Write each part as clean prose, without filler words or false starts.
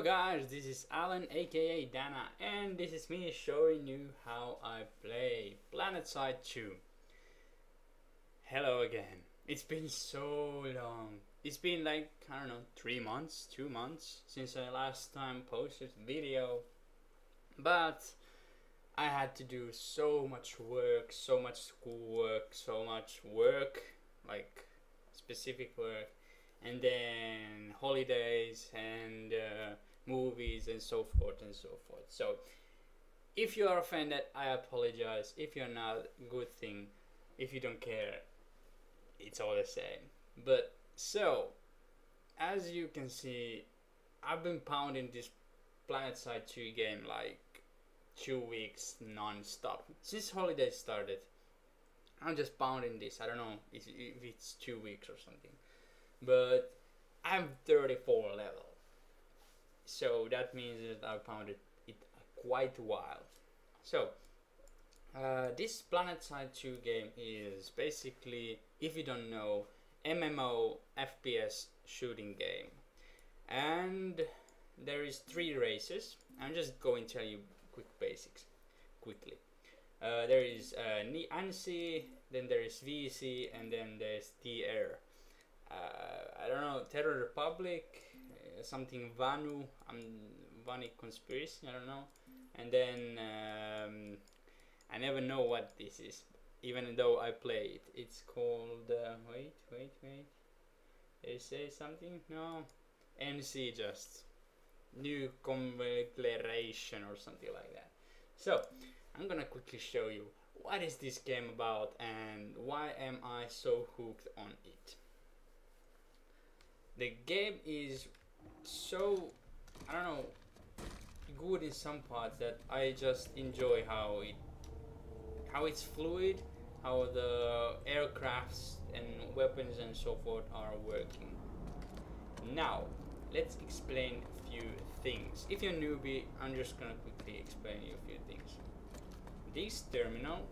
Hello guys, this is Alan aka Dana, and this is me showing you how I play Planetside 2. Hello again. It's been so long. It's been like, I don't know, 3 months, 2 months since I last time posted a video. But I had to do so much work, so much schoolwork, so much work, like specific work, and then holidays and movies and so forth and so forth. So if you are offended, I apologize. If you're not, good thing. If you don't care, it's all the same. But so as you can see, I've been pounding this Planetside 2 game like 2 weeks non-stop since holidays started. I'm just pounding this. I don't know if it's 2 weeks or something, but I'm 34 level, so that means that I've pounded it quite a while. So this Planetside 2 game is basically, if you don't know, MMO FPS shooting game, and there is 3 races. I'm just going to tell you quick basics quickly. There is ANSI, then there is VC, and then there's TR. I don't know, Terror Republic, something Vanu, Vani Conspiracy, I don't know. And then I never know what this is, even though I play it. It's called, wait. They say something? No. NC just. New Declaration or something like that. So, I'm gonna quickly show you what is this game about and why am I so hooked on it. The game is so, I don't know, good in some parts that I just enjoy how it's fluid, how the aircrafts and weapons and so forth are working. Now, let's explain a few things. If you're a newbie, I'm just gonna quickly explain you a few things. This terminal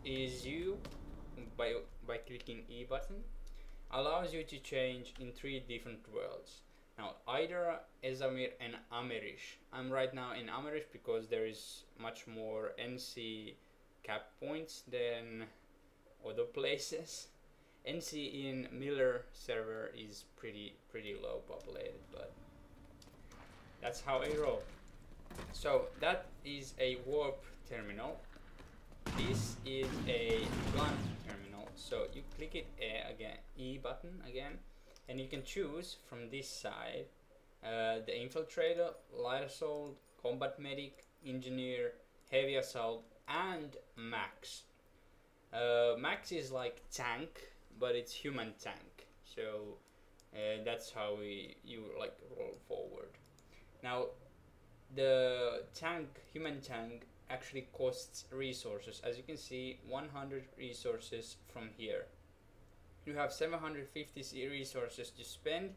is you, by clicking E button, allows you to change in 3 different worlds. Now, either Ezamir and Amerish. I'm right now in Amerish because there is much more NC cap points than other places. NC in Miller server is pretty low populated, but that's how I roll. So that is a warp terminal. This is a blunt terminal. So you click it again, E button again, and you can choose from this side the infiltrator, light assault, combat medic, engineer, heavy assault, and max. Max is like tank, but it's human tank. So that's how you like roll forward. Now the tank, human tank, actually costs resources. As you can see, 100 resources from here. You have 750 resources to spend,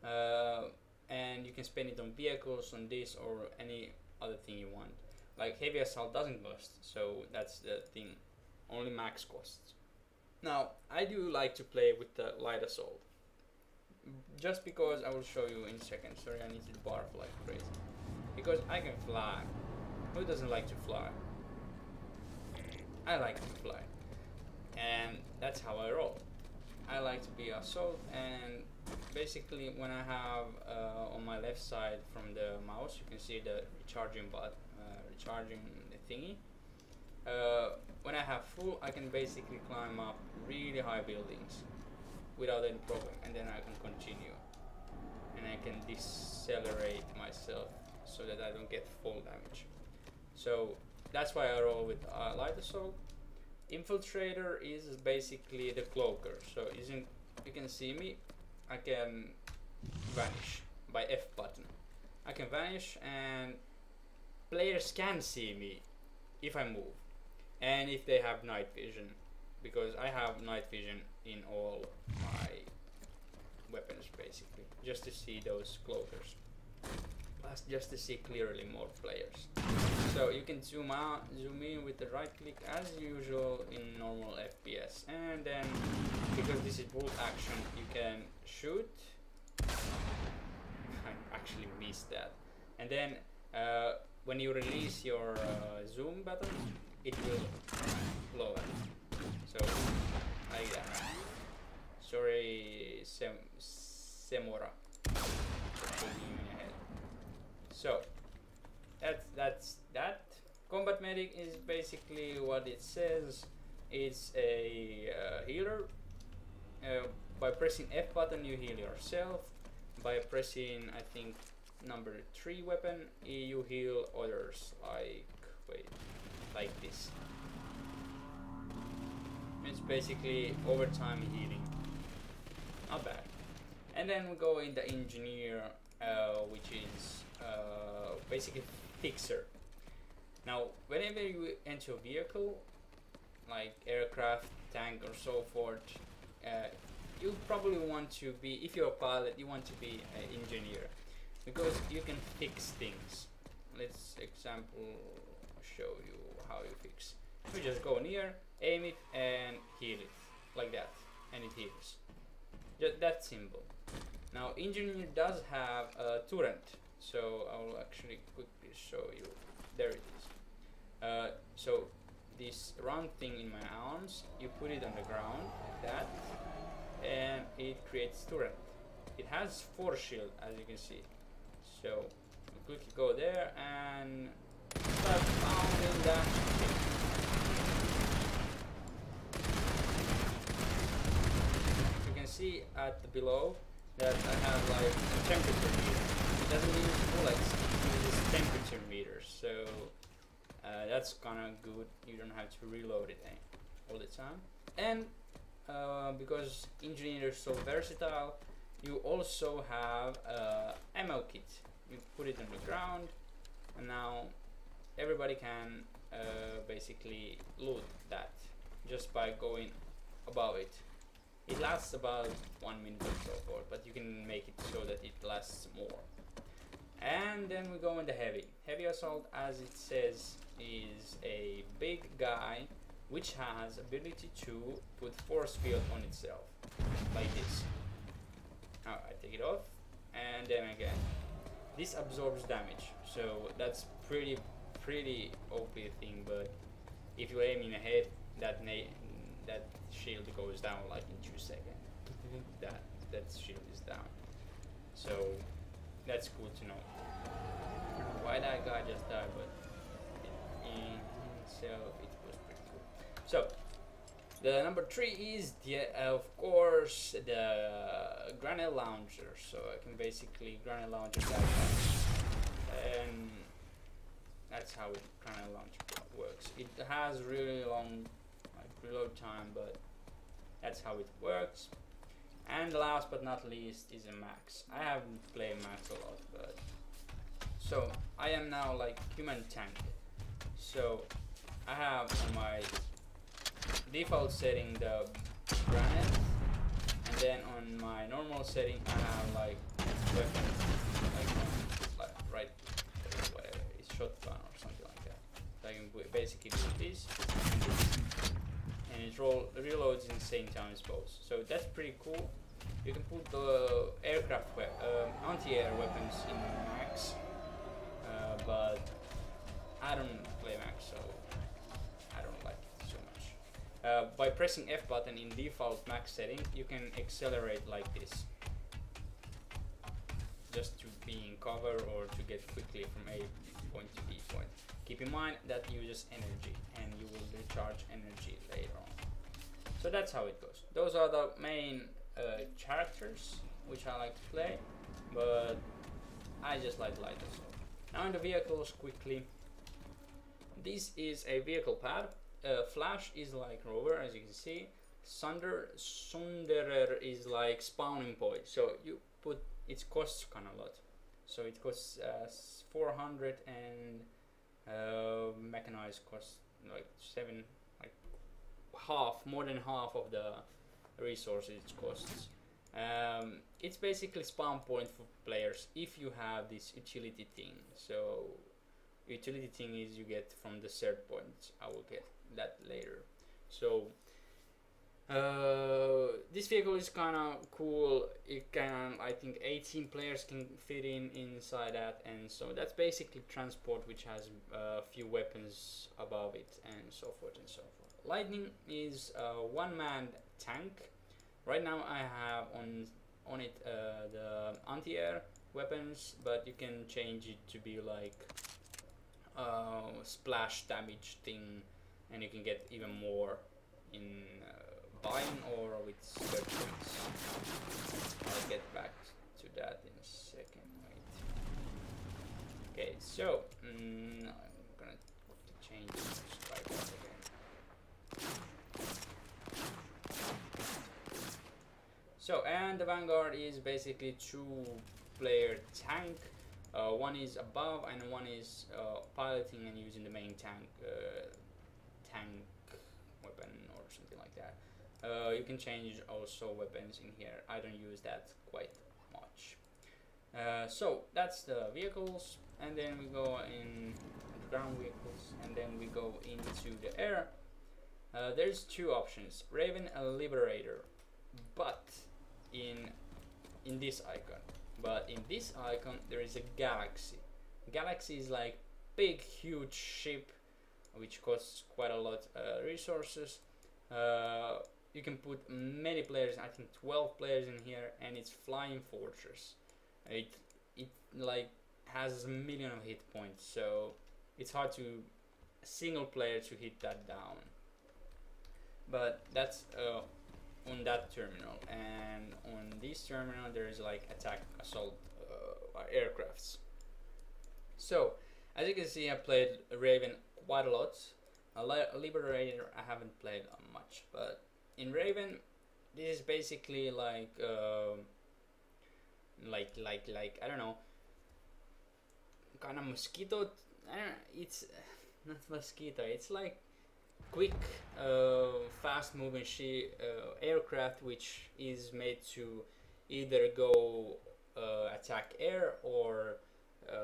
and you can spend it on vehicles, on this, or any other thing you want. Like heavy assault doesn't cost, so that's the thing. Only max costs. Now, I do like to play with the light assault, just because I will show you in a second. Sorry, I need to barf like crazy. Because I can fly. Who doesn't like to fly? I like to fly. And that's how I roll. I like to be assault, and basically when I have on my left side from the mouse, you can see the recharging recharging thingy. When I have full, I can basically climb up really high buildings without any problem, and then I can continue, and I can decelerate myself so that I don't get full damage. So that's why I roll with light assault. Infiltrator is basically the cloaker. So you can see me, I can vanish by F button. I can vanish, and players can see me if I move, and if they have night vision, because I have night vision in all my weapons basically, just to see those cloakers, plus just to see clearly more players. So you can zoom out, zoom in with the right click as usual in normal FPS, and then because this is bolt action, you can shoot. I'm actually miss that. And then when you release your zoom button, it will lower. So like that. Sorry, Semora. So that's that. Combat medic is basically what it says. It's a healer. By pressing F button you heal yourself. By pressing, I think, number 3 weapon, you heal others. Like this. It's basically overtime healing. Not bad. And then we go in the engineer, which is basically fixer. Now, whenever you enter a vehicle, like aircraft, tank, or so forth, you probably want to be, if you're a pilot, you want to be an engineer, because you can fix things. Let's example show you how you fix. You just go near, aim it, and heal it like that, and it heals. Just that simple. Now, engineer does have a turret, so I will actually quickly show you. There it is. So this round thing in my arms, you put it on the ground like that, and it creates turret. It has force shield, as you can see. So you quickly go there and start pounding that thing. You can see at the below that I have like a temperature meter. It doesn't use bullets, it uses temperature meters. So that's kinda good. You don't have to reload it all the time. And because engineer is so versatile, you also have ammo kit. You put it on the ground, and now everybody can basically loot that just by going above it. It lasts about 1 minute or so forth, but you can make it so that it lasts more. And then we go into heavy. Heavy assault, as it says, is a big guy which has ability to put force field on itself, like this. Now I take it off, and then again. This absorbs damage, so that's pretty OP thing. But if you aim in the head, that shield goes down like in 2 seconds. that shield is down. So that's cool to know. Why that guy just died, but in itself it was pretty cool. So the number 3 is of course the grenade launcher. So I can basically grenade launch that guy, and that's how grenade launcher works. It has really long reload time, but that's how it works. And last but not least is a max. I haven't played max a lot, but so I am now like human tank. So I have on my default setting the granite, and then on my normal setting I have like weapons, like right whatever, it's shotgun or something like that. So I can basically do this and this, and it reloads in the same time as both. So that's pretty cool. You can put the aircraft anti-air weapons in max, but I don't play max, so I don't like it so much. By pressing F button in default max setting, you can accelerate like this, just to be in cover or to get quickly from A point to B point. Keep in mind that uses energy, and you will recharge energy later on. So that's how it goes. Those are the main characters which I like to play, but I just like light assault. Now in the vehicles quickly. This is a vehicle pad. Flash is like rover, as you can see. Sunderer is like spawning point. So you put, it costs kind of a lot. So it costs 400, and mechanized costs like 7, like half, more than half of the resources it costs. It's basically spawn point for players if you have this utility thing. So utility thing is you get from the third point. I will get that later. So This vehicle is kind of cool. It can, I think 18 players can fit inside that, and so that's basically transport, which has a few weapons above it and so forth and so forth. Lightning is a one-man tank. Right now I have on it the anti-air weapons, but you can change it to be like splash damage thing, and you can get even more in buying or with searchings. I'll get back to that in a second. Wait. Okay, so I'm gonna change the strike again. So, and the Vanguard is basically two-player tank. One is above and one is piloting and using the main tank weapon or something like that. You can change also weapons in here. I don't use that quite much. So that's the vehicles, and then we go in the ground vehicles, and then we go into the air. There's two options: Raven and Liberator, but in this icon. But in this icon there is a Galaxy. Galaxy is like big huge ship which costs quite a lot resources. You can put many players, I think 12 players in here, and it's flying fortress. It like has a million of hit points, so it's hard to a single player to hit that down. But that's on that terminal, and on this terminal there is like attack assault aircrafts. So as you can see, I played Raven quite a lot. Liberator I haven't played much, but in Raven this is basically like I don't know, kind of mosquito. I don't know, it's not mosquito, it's like quick fast moving aircraft which is made to either go attack air or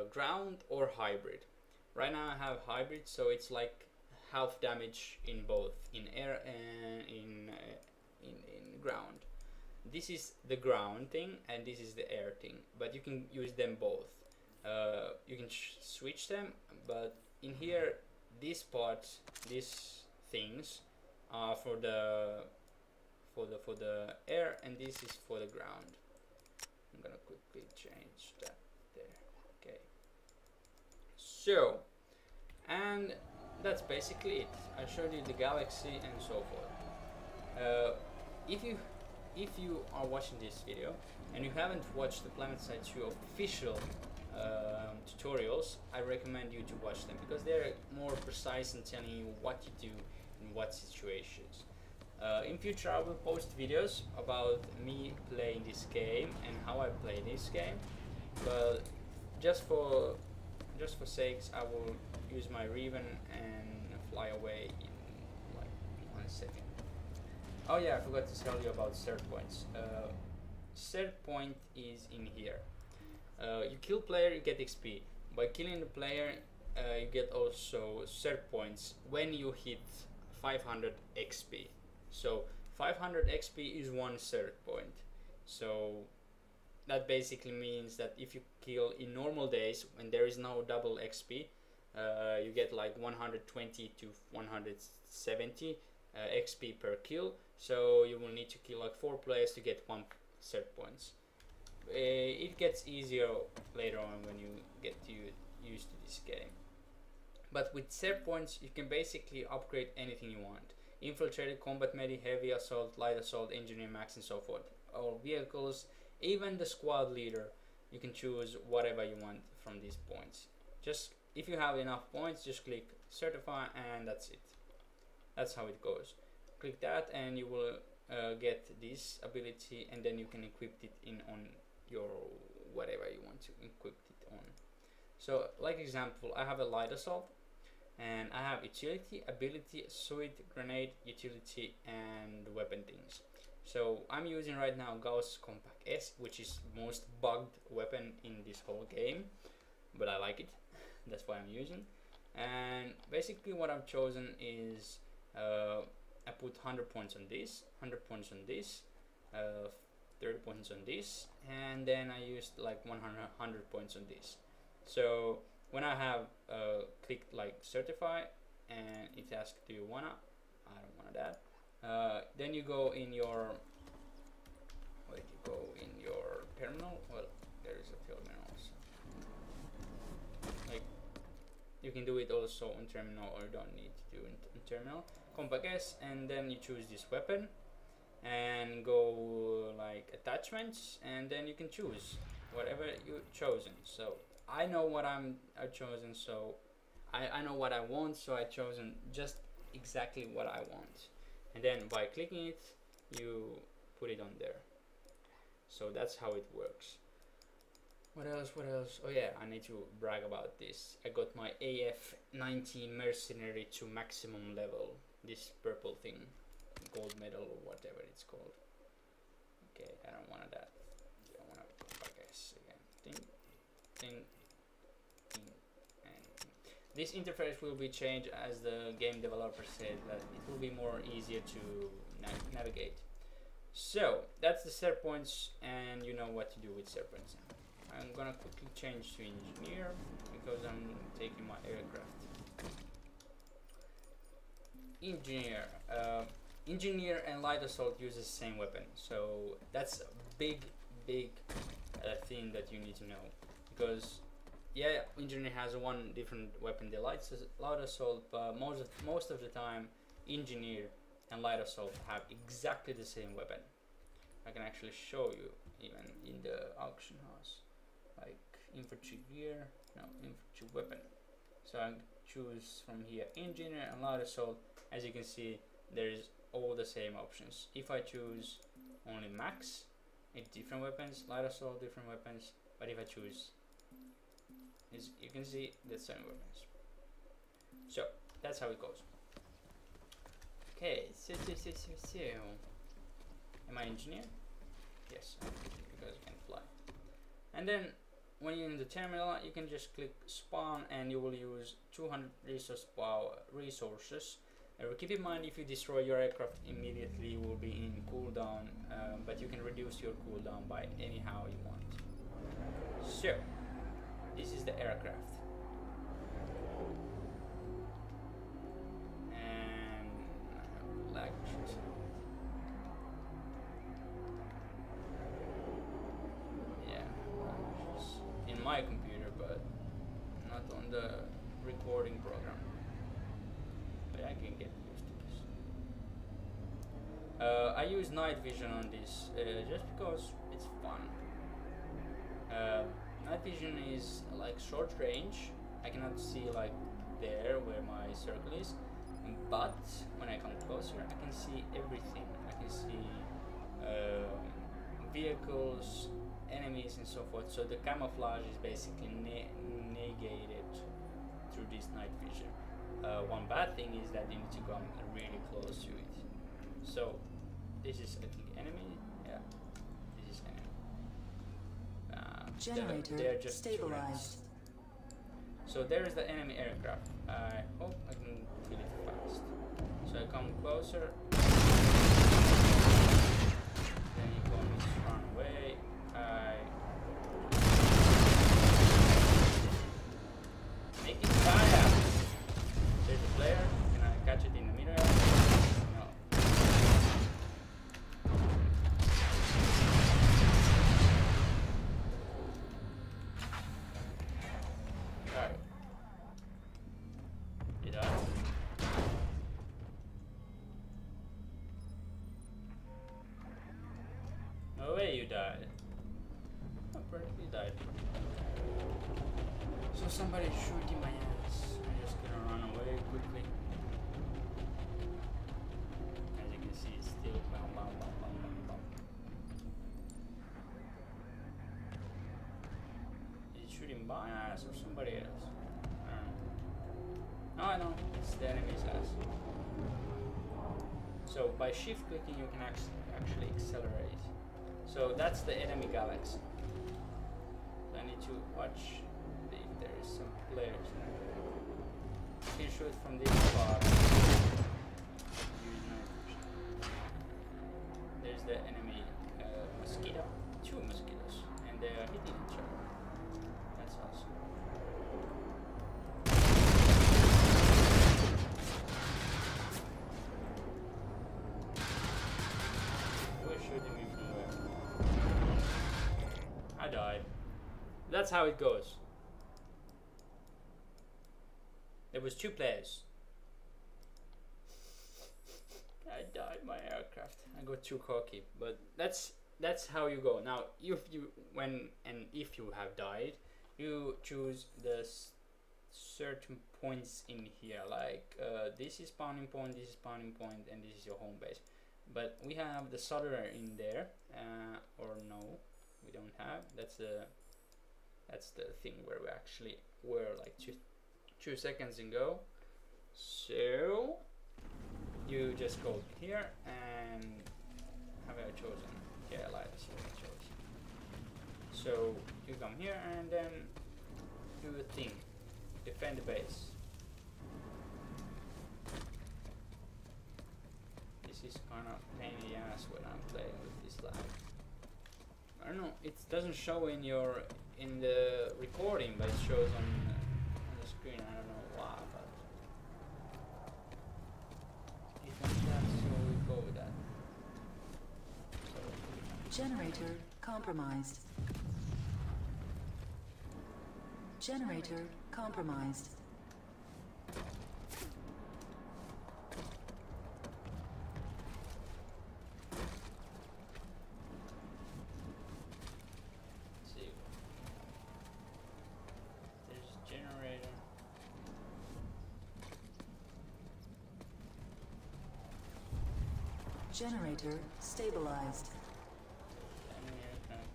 ground or hybrid. Right now I have hybrid, so it's like half damage in both, in air and in ground. This is the ground thing and this is the air thing, but you can use them both. You can switch them, but in here this part, these things are for the air, and this is for the ground. I'm gonna quickly change that there. Okay, so, and that's basically it. I showed you the Galaxy and so forth. If you are watching this video and you haven't watched the Planetside 2 official tutorials, I recommend you to watch them because they're more precise in telling you what you do in what situations. In future I will post videos about me playing this game and how I play this game, but just for sakes I will use my Raven and fly away in like 1 second. Oh yeah, I forgot to tell you about cert points. Cert point is in here. You kill player, you get XP. By killing the player, you get also cert points when you hit 500 XP. So 500 XP is 1 cert point. So that basically means that if you kill in normal days when there is no double XP, you get like 120 to 170 XP per kill. So you will need to kill like 4 players to get 1 cert points. It gets easier later on when you get used to this game. But with cert points you can basically upgrade anything you want. Infiltrator, combat medi, heavy assault, light assault, engineer max and so forth. All vehicles, even the squad leader, you can choose whatever you want from these points. Just if you have enough points, just click certify and that's it. That's how it goes. Click that and you will get this ability, and then you can equip it on your whatever you want to equip it on. So like example, I have a light assault and I have utility, ability, suit, grenade, utility and weapon things. So I'm using right now Gauss Compact S, which is most bugged weapon in this whole game, but I like it. That's why I'm using. And basically what I've chosen is I put 100 points on this, 100 points on this, 30 points on this, and then I used like 100 points on this. So when I have clicked like certify and it asks do you wanna, I don't wanna that, then you go in your, where you go in your terminal, well there is a terminal also. Like you can do it also on terminal or you don't need to do it in terminal. Compact S, and then you choose this weapon and go like attachments, and then you can choose whatever you've chosen. So I know what I've chosen, so I know what I want, so I've chosen just exactly what I want, and then by clicking it you put it on there. So that's how it works. What else? Oh yeah, I need to brag about this. I got my AF-19 mercenary to maximum level, this purple thing, gold medal or whatever it's called. Okay, I don't want that. I want to guess again. Ting, and this interface will be changed, as the game developer said that it will be more easier to navigate. So that's the set points, and you know what to do with set points now. I'm gonna quickly change to engineer because I'm taking my aircraft. Engineer and light assault uses the same weapon, so that's a big thing that you need to know, because yeah, engineer has one different weapon, the light assault, but most of the time engineer and light assault have exactly the same weapon. I can actually show you even in the auction house, like infantry gear, no, infantry weapon. So I choose from here engineer and light assault. As you can see, there is all the same options. If I choose only max, it's different weapons, light assault, different weapons. But if I choose, you can see the same weapons. So that's how it goes. Okay, so am I engineer? Yes, because I can fly. And then when you're in the terminal, you can just click spawn, and you will use 200 resources. Keep in mind, if you destroy your aircraft immediately, you will be in cooldown, but you can reduce your cooldown by anyhow you want. So this is the aircraft, and I have lag issues. Yeah, in my computer, but not on the recording program. But I can get used to this. I use night vision on this just because it's fun. Night vision is like short range. I cannot see like there where my circle is, but when I come closer, I can see everything. I can see vehicles, enemies, and so forth. So the camouflage is basically negated through this night vision. One bad thing is that you need to come really close to it. So this is I think enemy. Yeah, this is enemy. Generator they're just stabilized. So there is the enemy aircraft. I hope I can kill it fast. So I come closer. Then you go and run away. Make it fire. There's a player. Can I catch it in the middle? No. Alright. You died? No way you died. Apparently you died. So somebody shooting my ass. I'm just gonna run away quickly. As you can see, it's still bam, bam, bam, bam, bam, bam. Is it shooting my ass or somebody else? I don't know. No, I know. It's the enemy's ass. So by shift clicking, you can actually accelerate. So that's the enemy galaxy. So I need to watch if there is some players there. You can shoot from this spot. Use night hitting each other. That's awesome. Who is shooting me from where? I died. That's how it goes. There was 2 players. I died my aircraft. I got too cocky, but that's how you go. Now, if you have died, you choose the certain points in here. Like this is spawning point, this is spawning point, and this is your home base. But we have the solder in there, or no, we don't have. That's the thing where we actually were like two seconds ago. So you just go here and have I chosen? Yeah, light is what I chose. So you come here and then do a thing. Defend the base. This is kind of pain in the ass when I'm playing with this lag. I don't know. It doesn't show in the recording, but it shows on the screen. I don't know why, but if I'm that, so we go with that. So, generator compromised. Generator compromised. see. There's a generator. Generator stabilized. Enemy aircraft.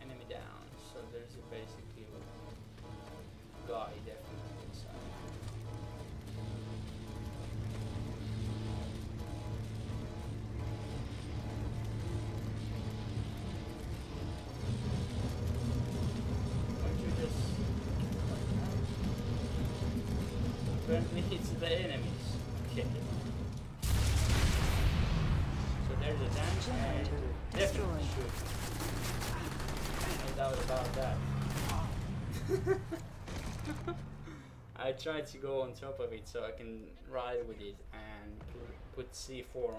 Enemy down. So there's basically a guy definitely inside. Why don't you just apparently it's the enemies. Okay. So there's a tank and Generator definitely destroyed. shoot. No doubt about that. I tried to go on top of it so I can ride with it and put C4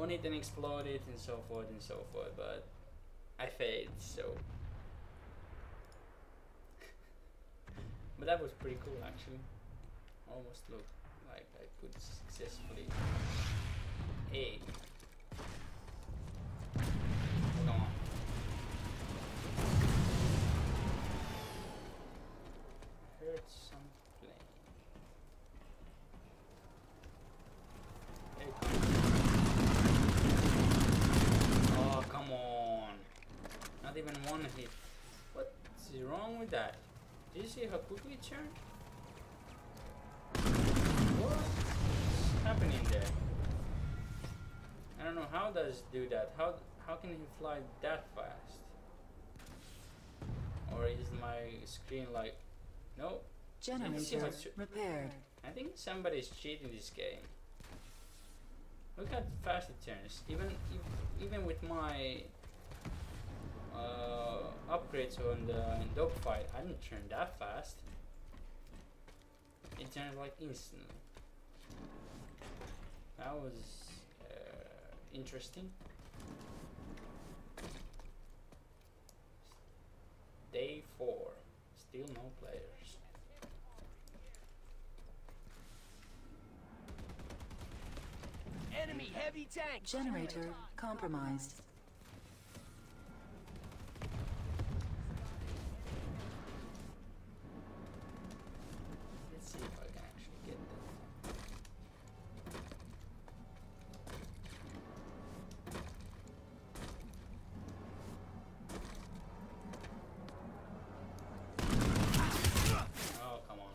on it and explode it and so forth, but I failed, so. But that was pretty cool actually. Almost looked like I could successfully aim. Hold on. I heard some plane. There it comes. Oh, come on. Not even one hit. What is wrong with that? Did you see how quickly it turned? What's happening there? I don't know how does it do that. How can he fly that fast? Or is my screen like no? Generator repaired. I think somebody's cheating this game. Look how fast it turns. Even with my upgrades on the dogfight, I didn't turn that fast. It turned like instantly. That was interesting. Day 4, still no players. Enemy heavy tank. Generator compromised. Let's see if I can actually get that. Oh, come on.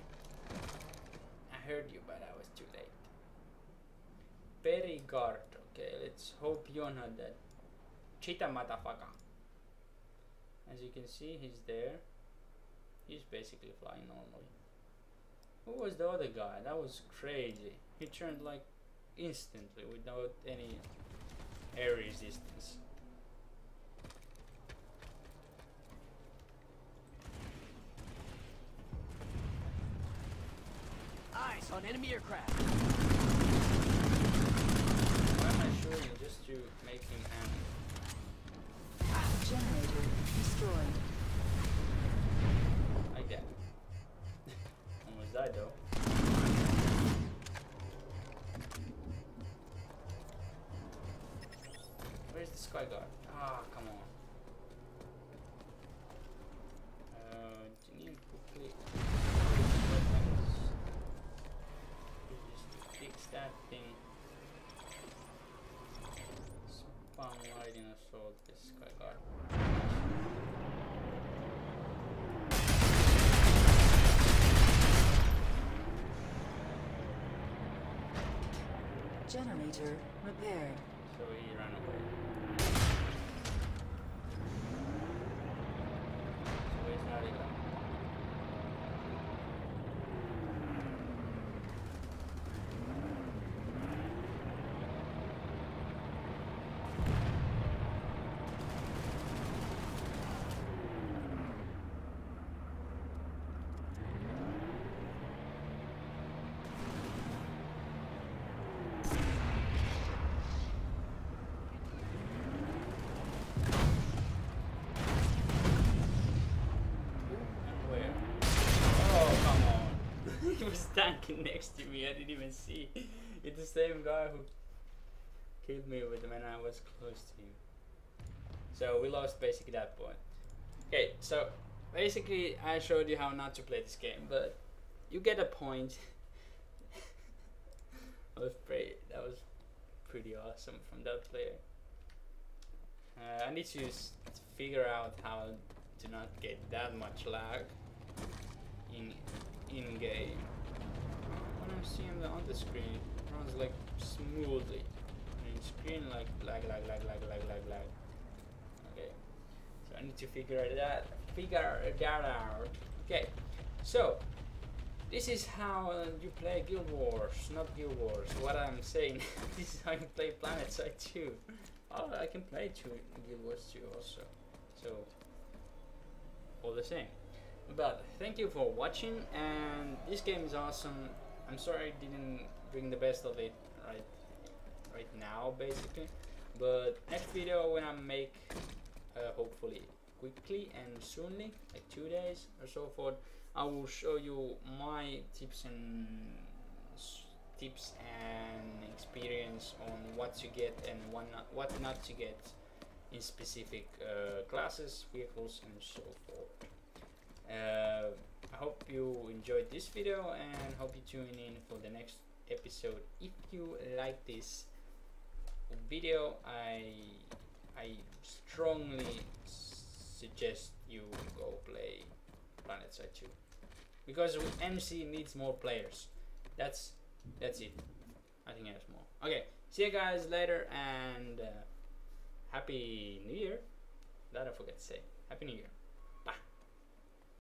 I heard you, but I was too late. Perigard. Okay, let's hope you're not dead. Cheetah motherfucker. As you can see, he's there. He's basically flying normally. Who was the other guy? That was crazy. He turned like instantly without any air resistance. Eyes on enemy aircraft. Why am I shooting just to make him angry? Generator destroyed. Like that. Almost died though. Where's the sky guard? Ah, come on. Janine quickly. Just fix that thing. Spam lighting assault this sky guard. Generator repaired. So he ran away. So he's not even. He was standing next to me, I didn't even see. It's the same guy who killed me when I was close to him. So we lost basically that point. Okay, so basically I showed you how not to play this game, but you get a point. That was pretty awesome from that player. I need to figure out how to not get that much lag in game. When I'm seeing on the screen, it runs like smoothly. In screen like lag. Okay, so I need to figure that out. Okay, so this is how you play Guild Wars, not Guild Wars. What I'm saying, this is how you play Planetside 2. Oh, I can play Guild Wars 2 also. So all the same. But thank you for watching, and this game is awesome. I'm sorry I didn't bring the best of it right now basically, but next video when I make hopefully quickly and soonly, like 2 days or so forth, I will show you my tips and experience on what to get and what not to get in specific classes, vehicles and so forth. I hope you enjoyed this video and hope you tune in for the next episode. If you like this video, I strongly suggest you go play Planetside 2, because MC needs more players. That's it. Nothing else more. Okay, see you guys later, and Happy New Year. That I forgot to say. Happy New Year.